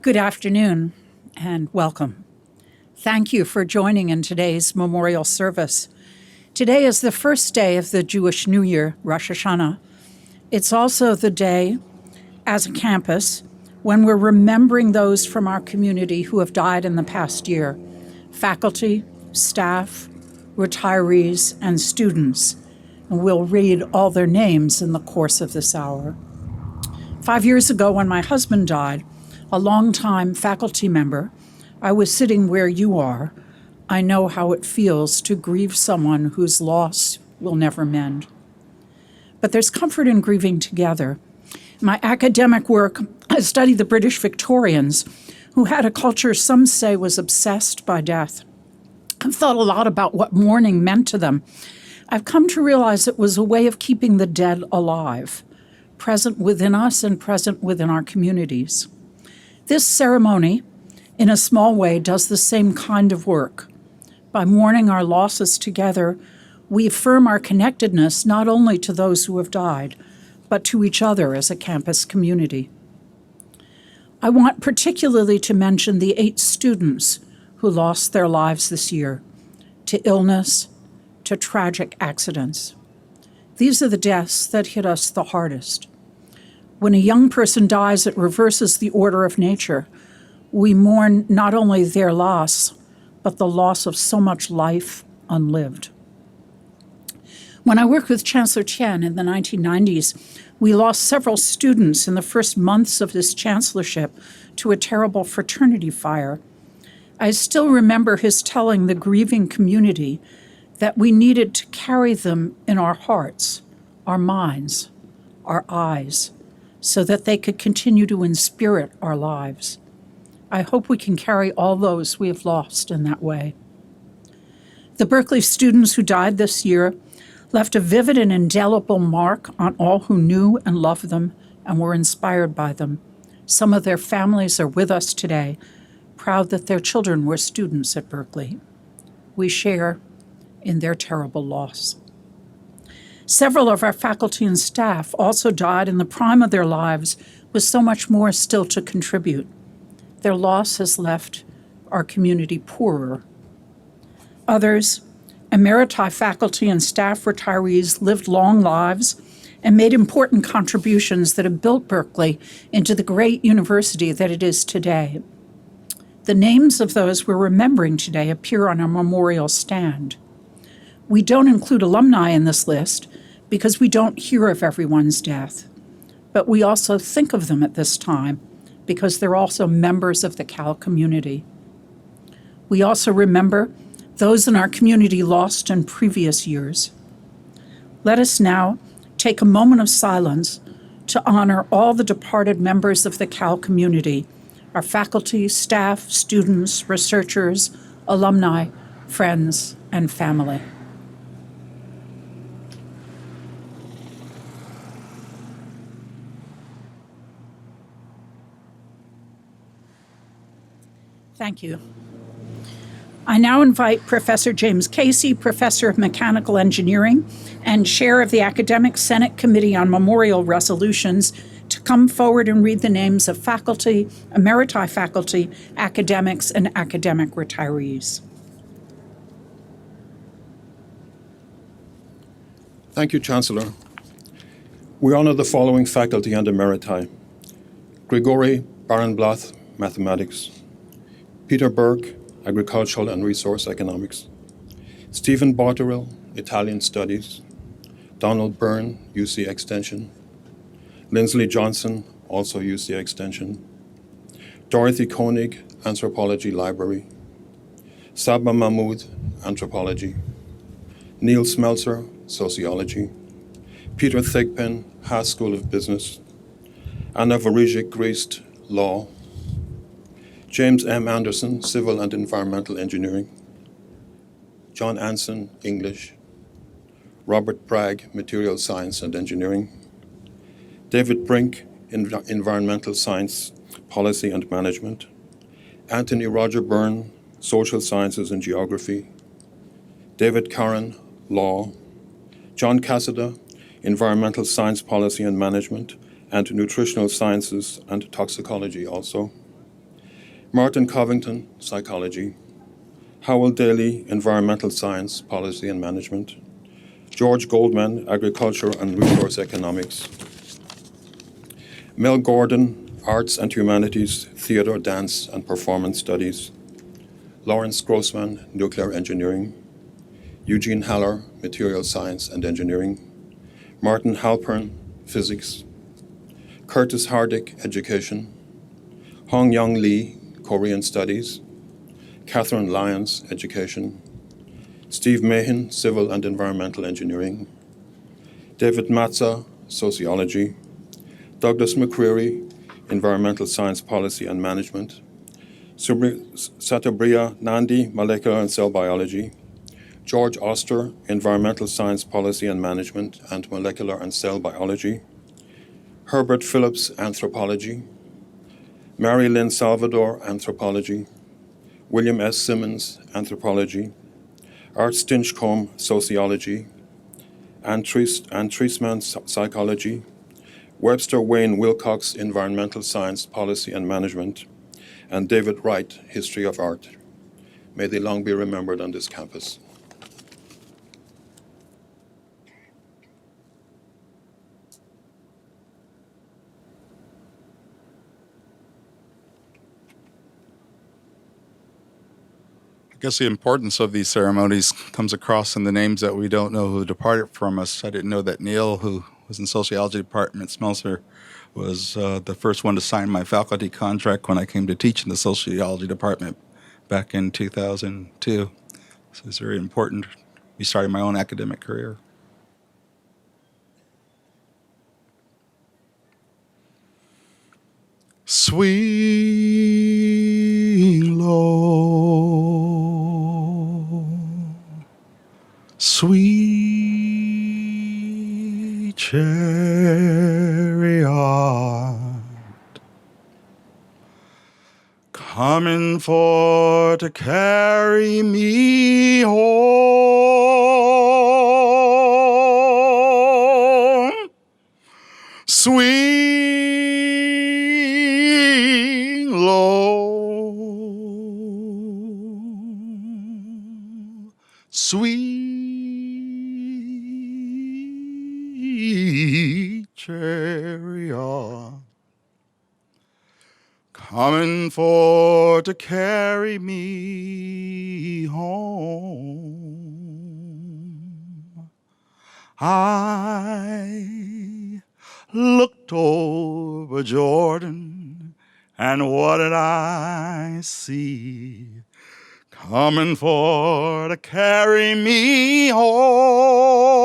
Good afternoon and welcome. Thank you for joining in today's memorial service. Today is the first day of the Jewish New Year, Rosh Hashanah. It's also the day, as a campus, when we're remembering those from our community who have died in the past year, faculty, staff, retirees, and students. And we'll read all their names in the course of this hour. 5 years ago, when my husband died, a longtime faculty member, I was sitting where you are. I know how it feels to grieve someone whose loss will never mend. But there's comfort in grieving together. In my academic work, I studied the British Victorians, who had a culture some say was obsessed by death. I've thought a lot about what mourning meant to them. I've come to realize it was a way of keeping the dead alive, present within us and present within our communities. This ceremony, in a small way, does the same kind of work. By mourning our losses together, we affirm our connectedness not only to those who have died, but to each other as a campus community. I want particularly to mention the 8 students who lost their lives this year to illness, to tragic accidents. These are the deaths that hit us the hardest. When a young person dies, it reverses the order of nature. We mourn not only their loss, but the loss of so much life unlived. When I worked with Chancellor Tien in the 1990s, we lost several students in the first months of his chancellorship to a terrible fraternity fire. I still remember his telling the grieving community that we needed to carry them in our hearts, our minds, our eyes, so that they could continue to inspirit our lives. I hope we can carry all those we have lost in that way. The Berkeley students who died this year left a vivid and indelible mark on all who knew and loved them and were inspired by them. Some of their families are with us today, proud that their children were students at Berkeley. We share in their terrible loss. Several of our faculty and staff also died in the prime of their lives with so much more still to contribute. Their loss has left our community poorer. Others, emeriti faculty and staff retirees, lived long lives and made important contributions that have built Berkeley into the great university that it is today. The names of those we're remembering today appear on our memorial stand. We don't include alumni in this list because we don't hear of everyone's death, but we also think of them at this time because they're also members of the Cal community. We also remember those in our community lost in previous years. Let us now take a moment of silence to honor all the departed members of the Cal community, our faculty, staff, students, researchers, alumni, friends, and family. Thank you. I now invite Professor James Casey, Professor of Mechanical Engineering and Chair of the Academic Senate Committee on Memorial Resolutions, to come forward and read the names of faculty, emeriti faculty, academics, and academic retirees. Thank you, Chancellor. We honor the following faculty and emeriti: Grigory Barenblatt, Mathematics; Peter Burke, Agricultural and Resource Economics; Stephen Botterill, Italian Studies; Donald Byrne, UC Extension; Lindsley Johnson, also UC Extension; Dorothy Koenig, Anthropology Library; Sabah Mahmood, Anthropology; Neil Smeltzer, Sociology; Peter Thigpen, Haas School of Business; Anna Vorejik-Grist, Law; James M. Anderson, Civil and Environmental Engineering; John Anson, English; Robert Bragg, Material Science and Engineering; David Brink, Environmental Science, Policy and Management; Anthony Roger Byrne, Social Sciences and Geography; David Curran, Law; John Cassada, Environmental Science, Policy and Management, and Nutritional Sciences and Toxicology also; Martin Covington, Psychology. Howell Daly, Environmental Science, Policy and Management. George Goldman, Agriculture and Resource Economics. Mel Gordon, Arts and Humanities, Theatre, Dance and Performance Studies. Lawrence Grossman, Nuclear Engineering. Eugene Haller, Material Science and Engineering. Martin Halpern, Physics. Curtis Hardick, Education. Hong Young Lee, Korean Studies. Catherine Lyons, Education. Steve Mahan, Civil and Environmental Engineering. David Matza, Sociology. Douglas McCreary, Environmental Science Policy and Management. Satabriya Nandi, Molecular and Cell Biology. George Oster, Environmental Science Policy and Management and Molecular and Cell Biology. Herbert Phillips, Anthropology. Mary Lynn Salvador, Anthropology. William S. Simmons, Anthropology. Art Stinchcombe, Sociology. Anne Treisman, Psychology. Webster Wayne Wilcox, Environmental Science Policy and Management. And David Wright, History of Art. May they long be remembered on this campus. I guess the importance of these ceremonies comes across in the names that we don't know who departed from us. I didn't know that Neil, who was in sociology department, Smelser, was the first one to sign my faculty contract when I came to teach in the sociology department back in 2002. So it's very important. We started my own academic career. Swing low, sweet chariot, coming for to carry me home. Swing low, sweet chariot, coming for to carry me home. I looked over Jordan, and what did I see? Coming for to carry me home,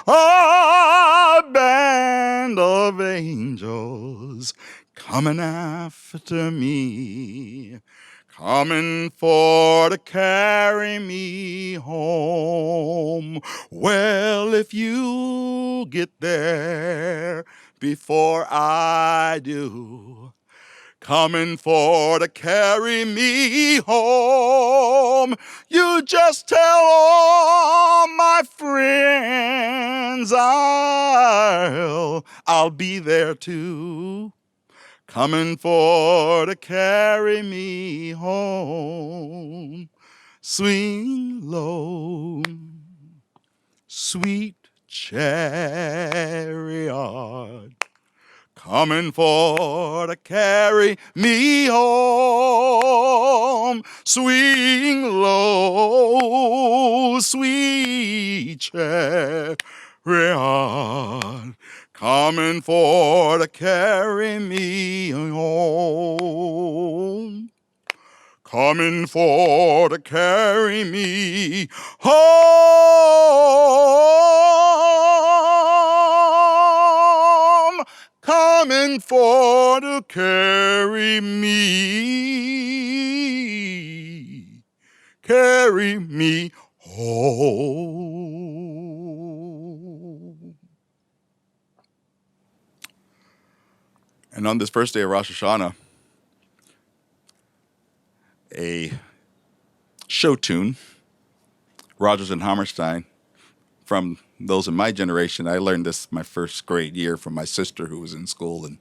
a band of angels coming after me, coming for to carry me home. Well, if you get there before I do, coming for to carry me home, you just tell all my friends I'll be there too, coming for to carry me home. Swing low, sweet chariot, coming for to carry me home. Swing low, sweet chariot, coming for to carry me home. Coming for to carry me home. Coming for to carry me home. And on this first day of Rosh Hashanah, a show tune, Rodgers and Hammerstein. From those in my generation, I learned this my first grade year from my sister who was in school and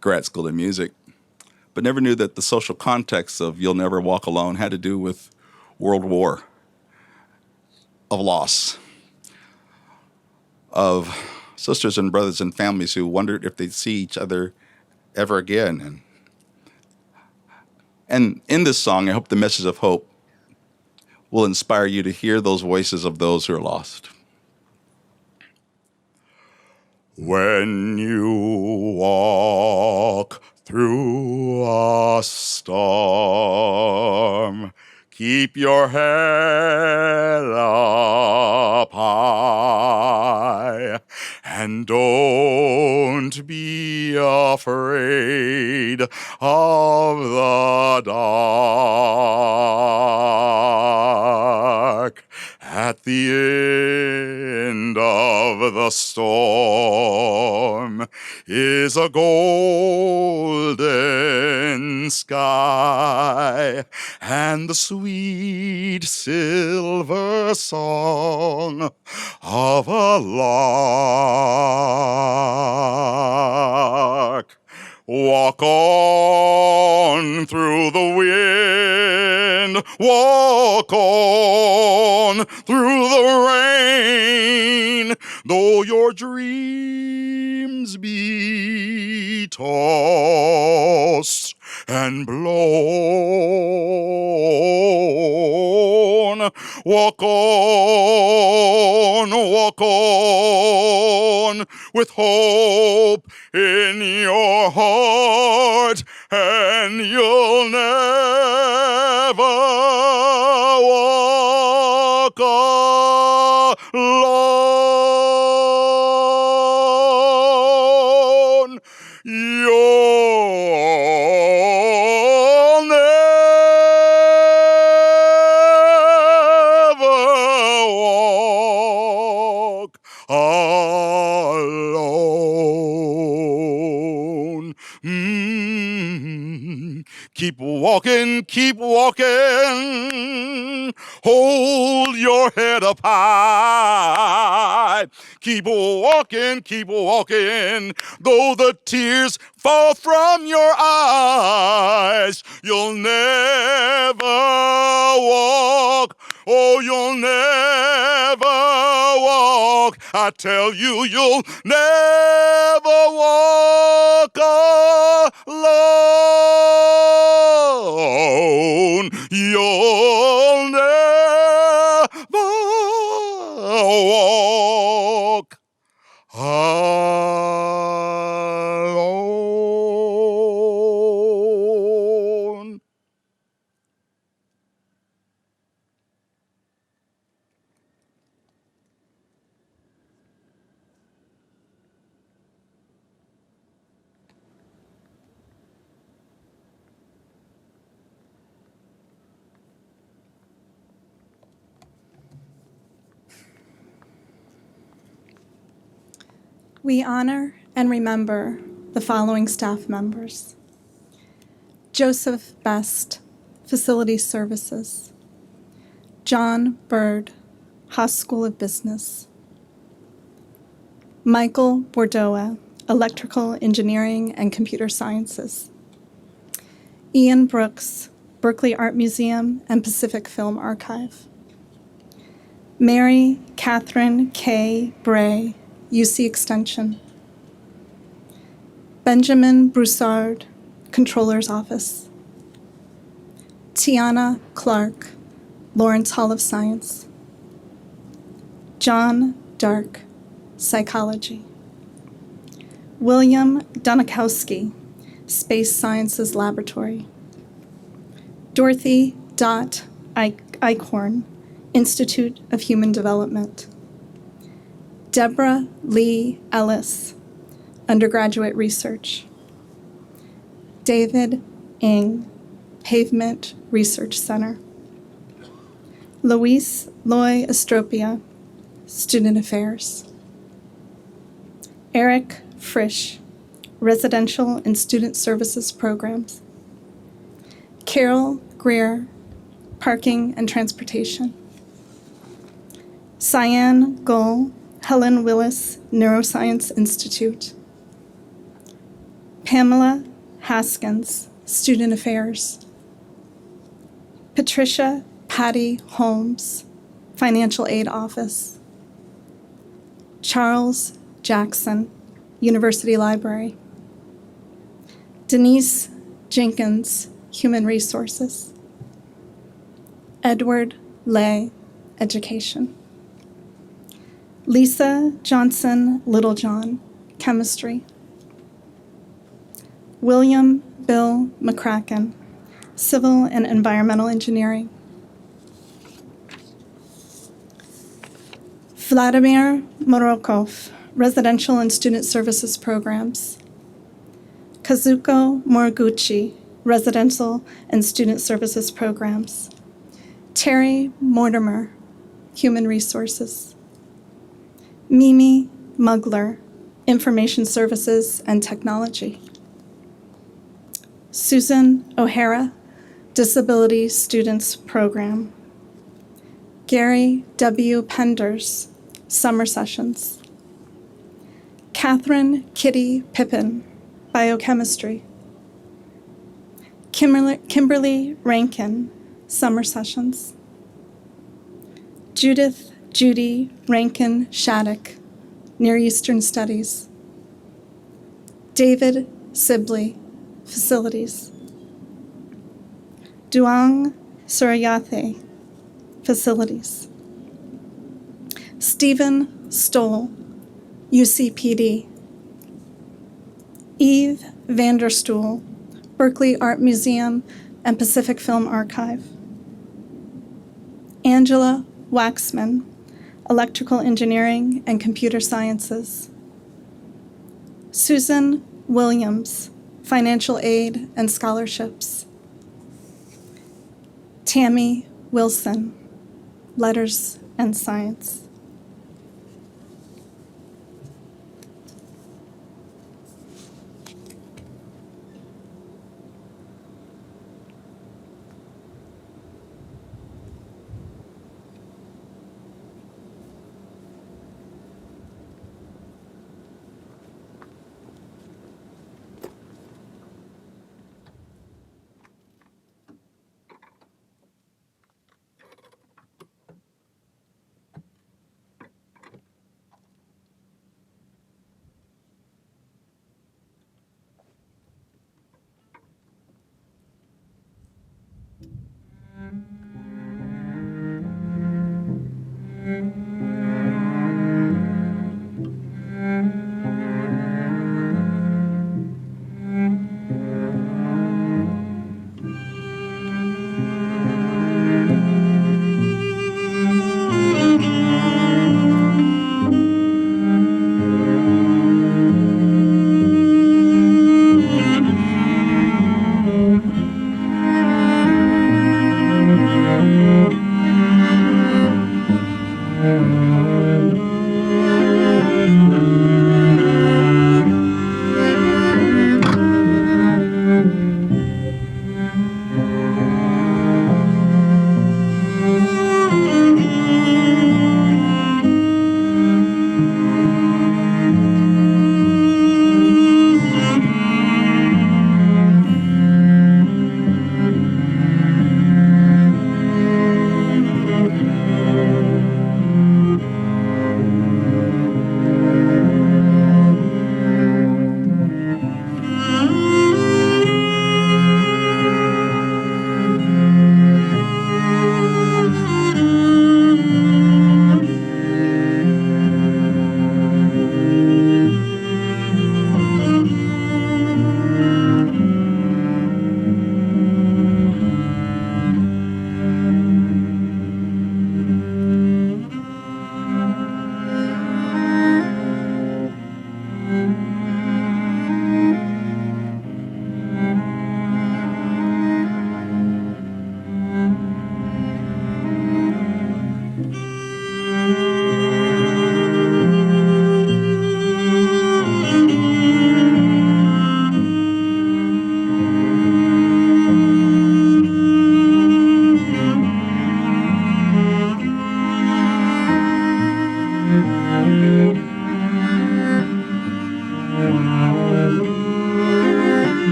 grad school in music. but never knew that the social context of You'll Never Walk Alone had to do with World War, of loss, of sisters and brothers and families who wondered if they'd see each other ever again. And in this song, I hope the message of hope will inspire you to hear those voices of those who are lost. When you walk through a storm, keep your head up high and don't be afraid of the dark. At the end of the storm is a golden sky and the sweet silver song of a lark. Walk on through the wind, walk on through the rain, though your dreams be tossed and blown. Walk on with hope in your heart, and you'll never walk alone. You'll never walk alone. Keep walking, hold your head up high. Keep walking, though the tears fall from your eyes. You'll never walk, oh, you'll never walk. I tell you, you'll never walk alone. You'll never walk alone. We honor and remember the following staff members: Joseph Best, Facility Services; John Bird, Haas School of Business; Michael Bordoa, Electrical Engineering and Computer Sciences; Ian Brooks, Berkeley Art Museum and Pacific Film Archive; Mary Catherine K. Bray, UC Extension; Benjamin Broussard, Controller's Office; Tiana Clark, Lawrence Hall of Science; John Dark, Psychology; William Donikowski, Space Sciences Laboratory; Dorothy Dot Eichhorn, Institute of Human Development; Deborah Lee Ellis, Undergraduate Research; David Ng, Pavement Research Center; Luis Loy Estropia, Student Affairs; Eric Frisch, Residential and Student Services Programs; Carol Greer, Parking and Transportation; Cyan Gull, Helen Willis Neuroscience Institute; Pamela Haskins, Student Affairs. Patricia Patty Holmes, Financial Aid Office. Charles Jackson, University Library. Denise Jenkins, Human Resources. Edward Lay, Education. Lisa Johnson Littlejohn, Chemistry. William Bill McCracken, Civil and Environmental Engineering. Vladimir Morokov, Residential and Student Services Programs. Kazuko Moriguchi, Residential and Student Services Programs. Terry Mortimer, Human Resources. Mimi Mugler, Information Services and Technology. Susan O'Hara, Disability Students Program. Gary W. Penders, Summer Sessions. Catherine Kitty Pippin, Biochemistry. Kimberly Rankin, Summer Sessions. Judith Judy Rankin Shattuck, Near Eastern Studies. David Sibley, Facilities. Duang Suryathe, Facilities. Stephen Stoll, UCPD. Eve Vanderstoel, Berkeley Art Museum and Pacific Film Archive. Angela Waxman, Electrical Engineering and Computer Sciences. Susan Williams, Financial Aid and Scholarships. Tammy Wilson, Letters and Science.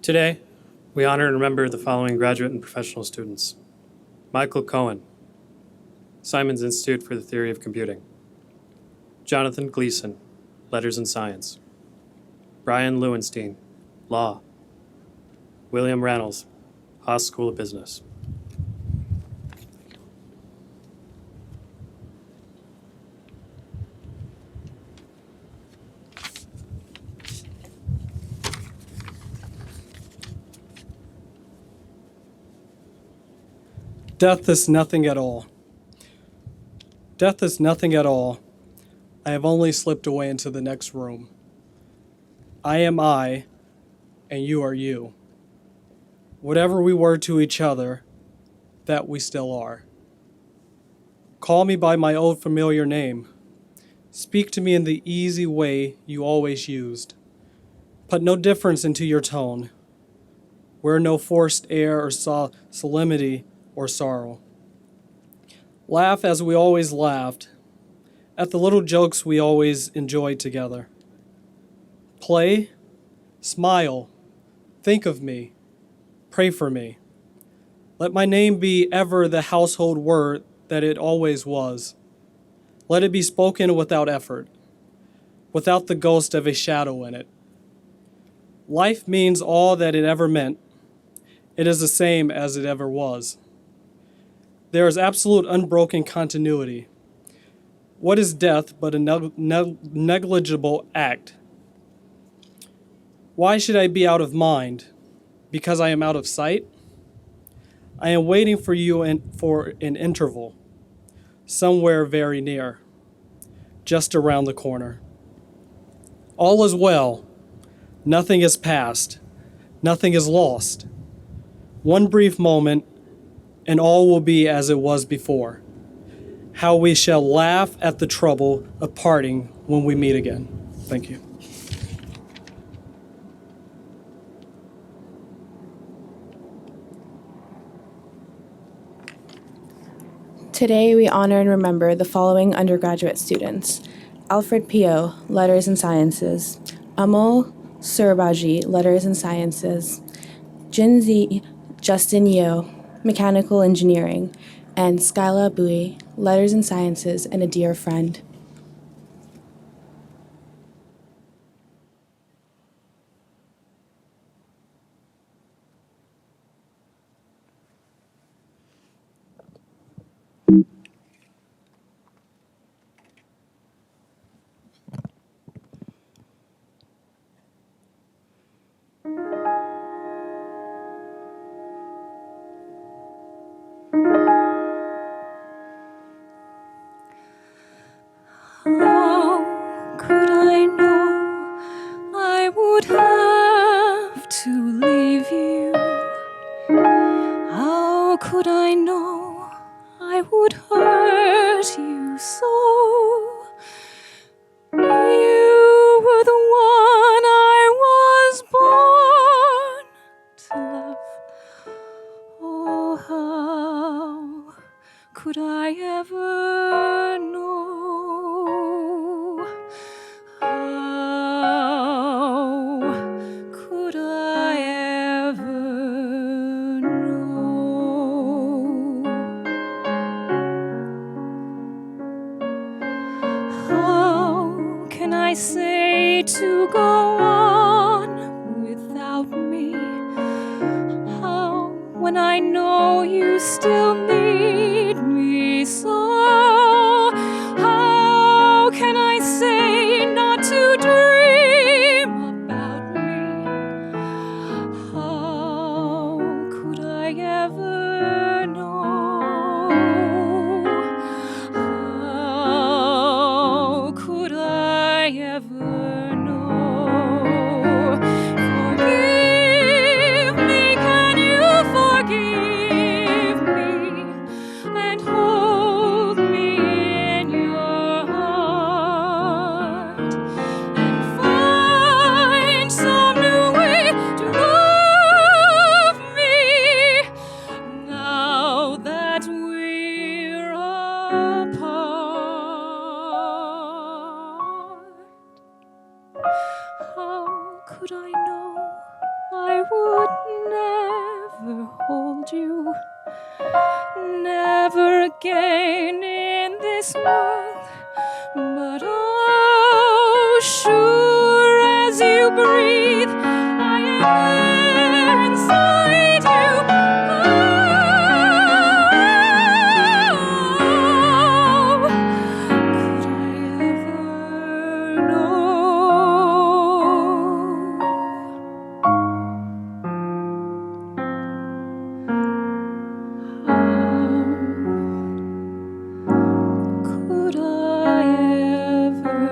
Today, we honor and remember the following graduate and professional students. Michael Cohen, Simons Institute for the Theory of Computing. Jonathan Gleason, Letters and Science. Brian Lewenstein, Law. William Reynolds, Haas School of Business. Death is nothing at all. Death is nothing at all. I have only slipped away into the next room. I am I, and you are you. Whatever we were to each other, that we still are. Call me by my old familiar name. Speak to me in the easy way you always used. Put no difference into your tone. Wear no forced air or solemnity or sorrow. Laugh as we always laughed, at the little jokes we always enjoyed together. Play, smile, think of me, pray for me. Let my name be ever the household word that it always was. Let it be spoken without effort, without the ghost of a shadow in it. Life means all that it ever meant. It is the same as it ever was. There is absolute unbroken continuity. What is death but a negligible act? Why should I be out of mind? Because I am out of sight? I am waiting for you for an interval, somewhere very near, just around the corner. All is well. Nothing is past. Nothing is lost. One brief moment, and all will be as it was before. How we shall laugh at the trouble of parting when we meet again. Thank you. Today, we honor and remember the following undergraduate students. Alfred Pio, Letters and Sciences. Amol Surbaji, Letters and Sciences. Jinzi Justin Yeo, Mechanical Engineering. And Skyla Bui, Letters and Sciences, and a dear friend. I say to go on without me? How, when I know you still need me so? How can I say not to dream about me? How could I ever know? How could I ever know? Forgive me, can you forgive me? And hold me in your heart. And find some new way to love me now that we're apart. How could I know I would never hold you, never again in this world? But oh, sure as you breathe, I am there inside you. Oh, could I ever know? Could I ever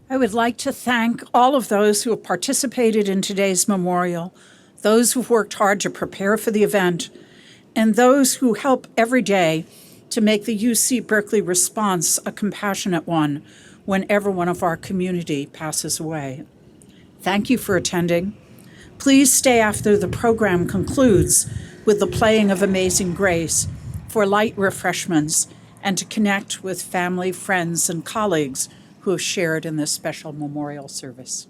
I would like to thank all of those who have participated in today's memorial, those who've worked hard to prepare for the event, and those who help every day to make the UC Berkeley response a compassionate one whenever one of our community passes away. Thank you for attending. Please stay after the program concludes with the playing of Amazing Grace for light refreshments and to connect with family, friends, and colleagues who have shared in this special memorial service.